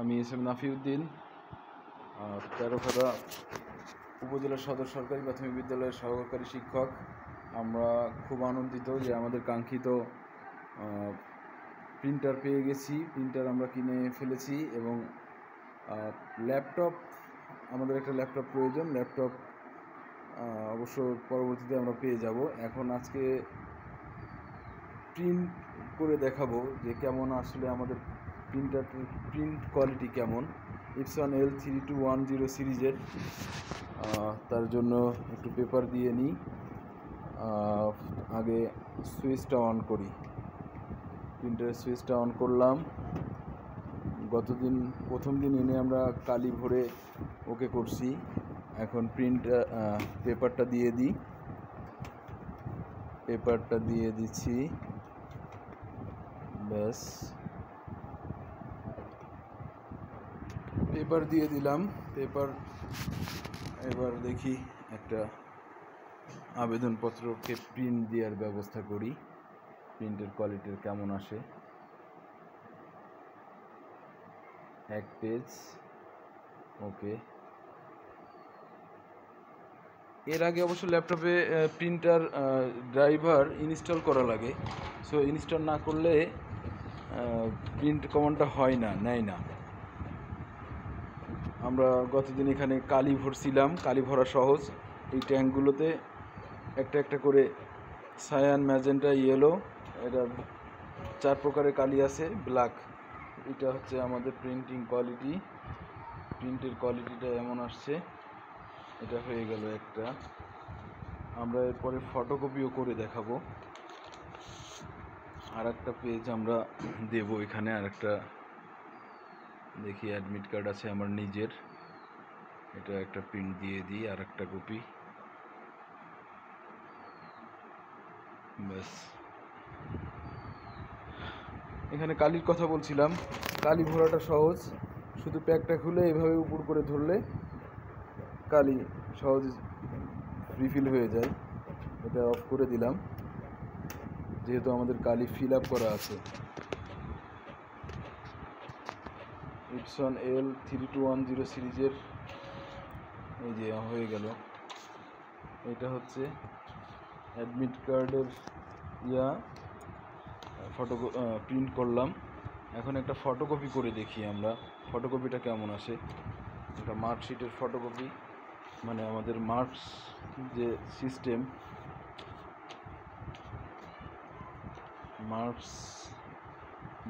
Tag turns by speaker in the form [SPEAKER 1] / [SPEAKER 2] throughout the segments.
[SPEAKER 1] আমি S M নাফিউদ্দিন, তেরোখাদা উপজেলা সদর সরকারি প্রাথমিক বিদ্যালয়ের সহকারী শিক্ষক। আমরা খুব আনন্দিত যে আমাদের কাঙ্ক্ষিত প্রিন্টার পেয়ে গেছি। প্রিন্টার আমরা কিনে ফেলেছি এবং ল্যাপটপ, আমাদের একটা ল্যাপটপ প্রয়োজন। ল্যাপটপ অবশ্য পরবর্তীতে আমরা পেয়ে যাব। এখন আজকে প্রিন্ট করে দেখাবো যে কেমন আসলে আমাদের প্রিন্টারটির প্রিন্ট কোয়ালিটি কেমন। ইপসন L3210 সিরিজের। তার জন্য একটু পেপার দিয়ে নিই। আগে সুইচটা অন করি। প্রিন্টারের সুইচটা অন করলাম। প্রথম দিন এনে আমরা কালি ভরে ওকে করছি। এখন পেপারটা দিয়ে দিই। পেপারটা দিয়ে দিচ্ছি, ব্যাস। পেপার দিয়ে দিলাম। এবার দেখি একটা আবেদনপত্রকে প্রিন্ট দেওয়ার ব্যবস্থা করি। প্রিন্টের কোয়ালিটির কেমন আসে। এক পেজ, ওকে। এর আগে অবশ্য ল্যাপটপে প্রিন্টার ড্রাইভার ইনস্টল করা লাগে। সো ইনস্টল না করলে প্রিন্ট কমান্ডটা নেয় না। আমরা গতদিন এখানে কালি ভরছিলাম। কালি ভরা সহজ। এই ট্যাঙ্কগুলোতে একটা একটা করে সায়ান, ম্যাজেন্টা, ইয়েলো, এটা 4 প্রকারের কালি আছে। ব্ল্যাক, এটা হচ্ছে আমাদের প্রিন্টের কোয়ালিটিটা এমন আসছে। এটা হয়ে গেল একটা। আমরা এরপরে ফটোকপিও করে দেখাবো। আর একটা পেজ আমরা দেব এখানে। আর একটা দেখি অ্যাডমিট কার্ড আছে আমার নিজের, এটা একটা প্রিন্ট দিয়ে দিই। আর একটা কপি, ব্যাস। এখানে কালির কথা বলছিলাম। কালি ভরাটা সহজ। শুধু প্যাকটা খুলে এভাবে উপর করে ধরলে কালি সহজ রিফিল হয়ে যায়। এটা অফ করে দিলাম, যেহেতু আমাদের কালি ফিল আপ করা আছে। ইপসন L3210 সিরিজের এই যে হয়ে গেল। এটা হচ্ছে অ্যাডমিট কার্ডের প্রিন্ট করলাম। এখন একটা ফটোকপি করে দেখি আমরা ফটোকপিটা কেমন আসে। একটা মার্কশিটের ফটোকপি, মানে আমাদের মার্কস যে সিস্টেম,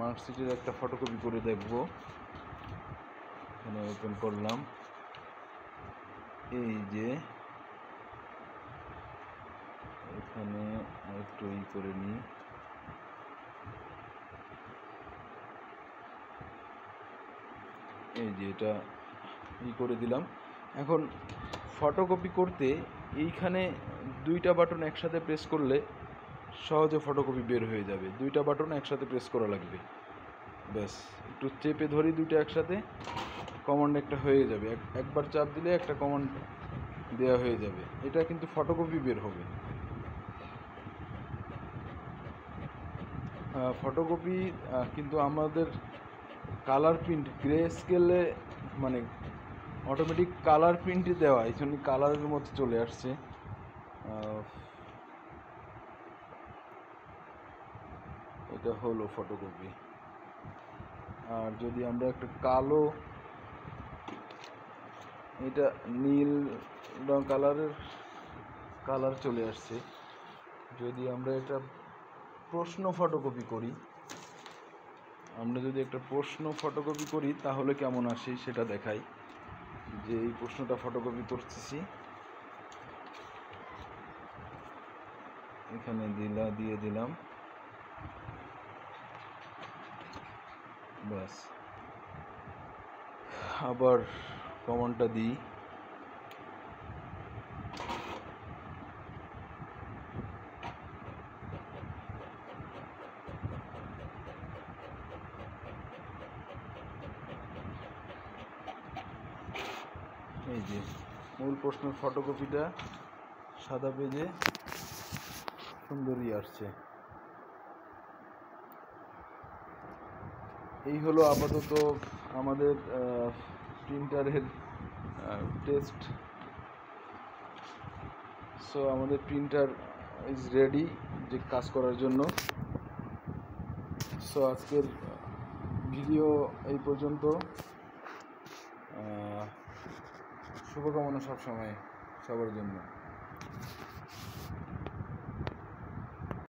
[SPEAKER 1] মার্কশিটের একটা ফটোকপি করে দেখব। এখানে ওপেন করলাম। এই যে এখানে একটু করে নিই। এই যে এটা করে দিলাম। এখন ফটোকপি করতে এইখানে 2টা বাটন একসাথে প্রেস করলে সহজে ফটোকপি বের হয়ে যাবে। 2টা বাটন একসাথে প্রেস করা লাগবে, ব্যাস। একটু চেপে ধরি 2টা একসাথে, কমান্ড একটা হয়ে যাবে। একবার চাপ দিলে একটা কমান্ড দেওয়া হয়ে যাবে। এটা কিন্তু ফটোকপি বের হবে। ফটোকপি কিন্তু আমাদের কালার প্রিন্ট গ্রে স্কেলে, মানে অটোমেটিক কালার প্রিন্টে দেওয়া, এই জন্য কালারের মধ্যে চলে আসছে। এটা হলো ফটোকপি। আর যদি আমরা একটা এটা নীল রং কালার চলে আসছে। যদি আমরা এটা প্রশ্ন ফটোকপি করি, তাহলে কেমন আসে সেটা দেখাই। যে এই প্রশ্নটা ফটোকপি করতেছি, এখানে দিয়ে দিলাম, ব্যাস। আবার কমান্ডটা দিই। এই যে মূল প্রশ্নের ফটোকপিটা সাদা পেজে সুন্দরই আসছে। এই হলো আপাতত আমাদের প্রিন্টারের টেস্ট। সো আমাদের প্রিন্টার ইজ রেডি যে কাজ করার জন্য। সো আজকের ভিডিও এই পর্যন্ত। শুভকামনা সবসময় সবার জন্য।